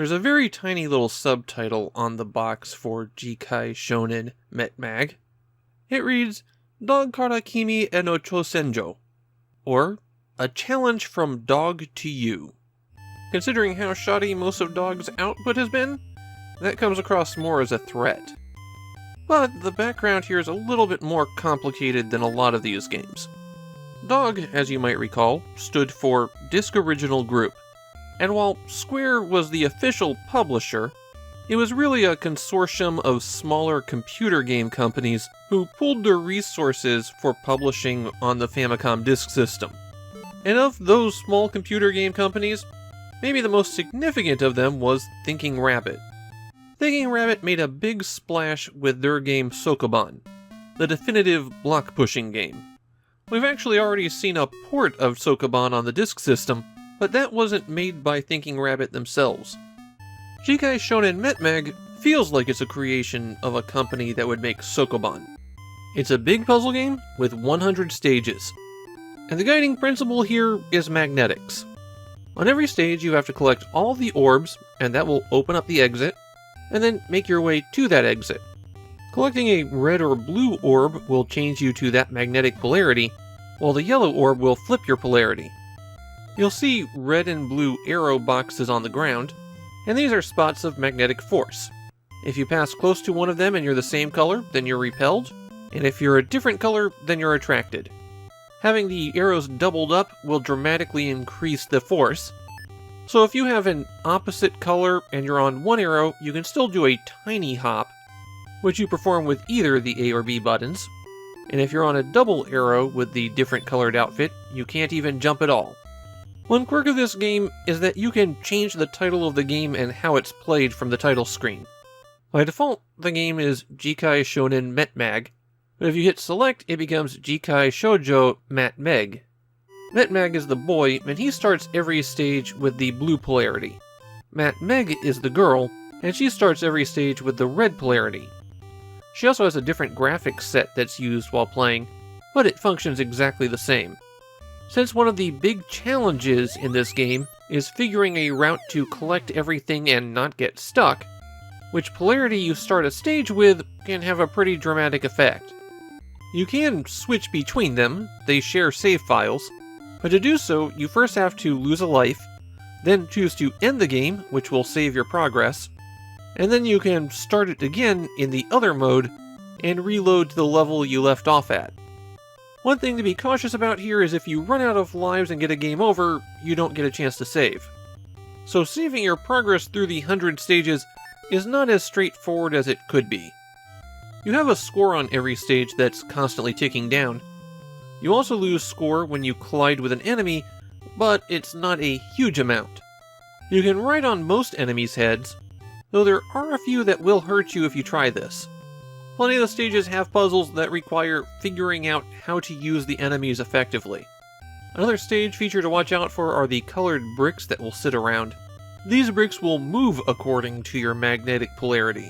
There's a very tiny little subtitle on the box for Jikai Shounen Meッ. It reads, Dog Kara Kimi e no Chousenjō, or A Challenge from Dog to You. Considering how shoddy most of Dog's output has been, that comes across more as a threat. But the background here is a little bit more complicated than a lot of these games. Dog, as you might recall, stood for Disk Original Group, and while Square was the official publisher, it was really a consortium of smaller computer game companies who pooled their resources for publishing on the Famicom Disk System. And of those small computer game companies, maybe the most significant of them was Thinking Rabbit. Thinking Rabbit made a big splash with their game Sokoban, the definitive block-pushing game. We've actually already seen a port of Sokoban on the Disk System, but that wasn't made by Thinking Rabbit themselves. Jikai Shounen Meッfeels like it's a creation of a company that would make Sokoban. It's a big puzzle game with 100 stages, and the guiding principle here is magnetics. On every stage you have to collect all the orbs, and that will open up the exit, and then make your way to that exit. Collecting a red or blue orb will change you to that magnetic polarity, while the yellow orb will flip your polarity. You'll see red and blue arrow boxes on the ground, and these are spots of magnetic force. If you pass close to one of them and you're the same color, then you're repelled, and if you're a different color, then you're attracted. Having the arrows doubled up will dramatically increase the force, so if you have an opposite color and you're on one arrow, you can still do a tiny hop, which you perform with either the A or B buttons, and if you're on a double arrow with the different colored outfit, you can't even jump at all. One quirk of this game is that you can change the title of the game and how it's played from the title screen. By default, the game is Jikai Shounen Meッ, but if you hit select, it becomes Jikai Shoujo Meッ. Meッis the boy, and he starts every stage with the blue polarity. Meッis the girl, and she starts every stage with the red polarity. She also has a different graphics set that's used while playing, but it functions exactly the same. Since one of the big challenges in this game is figuring a route to collect everything and not get stuck, which polarity you start a stage with can have a pretty dramatic effect. You can switch between them, they share save files, but to do so you first have to lose a life, then choose to end the game, which will save your progress, and then you can start it again in the other mode and reload to the level you left off at. One thing to be cautious about here is if you run out of lives and get a game over, you don't get a chance to save. So saving your progress through the 100 stages is not as straightforward as it could be. You have a score on every stage that's constantly ticking down. You also lose score when you collide with an enemy, but it's not a huge amount. You can ride on most enemies' heads, though there are a few that will hurt you if you try this. Plenty of the stages have puzzles that require figuring out how to use the enemies effectively. Another stage feature to watch out for are the colored bricks that will sit around. These bricks will move according to your magnetic polarity.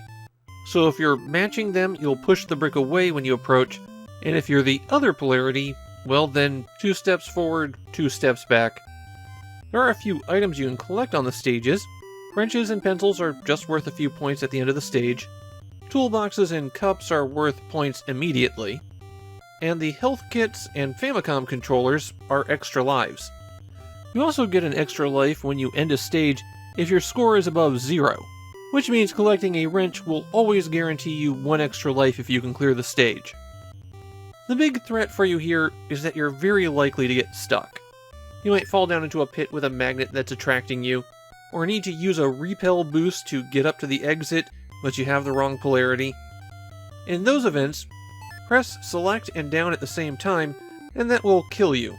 So if you're matching them, you'll push the brick away when you approach, and if you're the other polarity, well then 2 steps forward, 2 steps back. There are a few items you can collect on the stages. Wrenches and pencils are just worth a few points at the end of the stage. Toolboxes and cups are worth points immediately, and the health kits and Famicom controllers are extra lives. You also get an extra life when you end a stage if your score is above 0, which means collecting a wrench will always guarantee you 1 extra life if you can clear the stage. The big threat for you here is that you're very likely to get stuck. You might fall down into a pit with a magnet that's attracting you, or need to use a repel boost to get up to the exit, but you have the wrong polarity. In those events, press select and down at the same time, and that will kill you.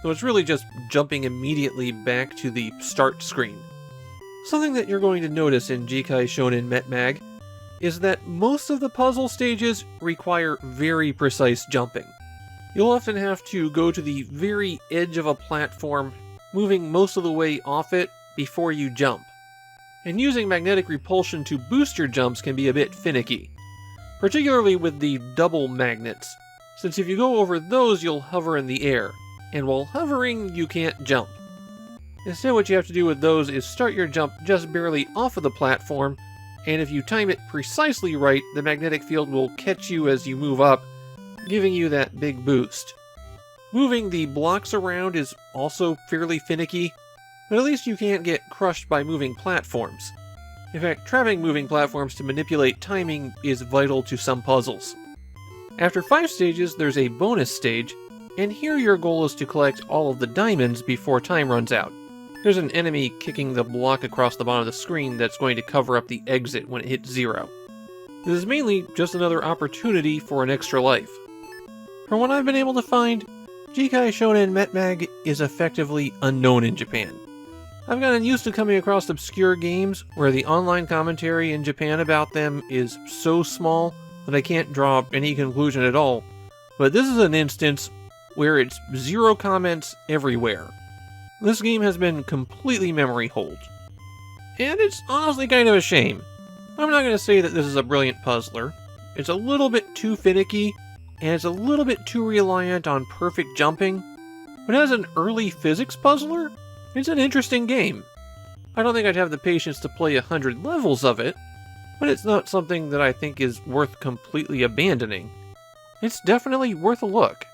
So it's really just jumping immediately back to the start screen. Something that you're going to notice in Jikai Shounen Meッis that most of the puzzle stages require very precise jumping. You'll often have to go to the very edge of a platform, moving most of the way off it before you jump. And using magnetic repulsion to boost your jumps can be a bit finicky, particularly with the double magnets, since if you go over those you'll hover in the air, and while hovering you can't jump. Instead, what you have to do with those is start your jump just barely off of the platform, and if you time it precisely right, the magnetic field will catch you as you move up, giving you that big boost. Moving the blocks around is also fairly finicky, but at least you can't get crushed by moving platforms. In fact, trapping moving platforms to manipulate timing is vital to some puzzles. After 5 stages, there's a bonus stage, and here your goal is to collect all of the diamonds before time runs out. There's an enemy kicking the block across the bottom of the screen that's going to cover up the exit when it hits 0. This is mainly just another opportunity for an extra life. From what I've been able to find, Jikai Shounen Mettmag is effectively unknown in Japan. I've gotten used to coming across obscure games where the online commentary in Japan about them is so small that I can't draw any conclusion at all, but this is an instance where it's 0 comments everywhere. This game has been completely memory holed. And it's honestly kind of a shame. I'm not going to say that this is a brilliant puzzler. It's a little bit too finicky, and it's a little bit too reliant on perfect jumping, but as an early physics puzzler, it's an interesting game. I don't think I'd have the patience to play 100 levels of it, but it's not something that I think is worth completely abandoning. It's definitely worth a look.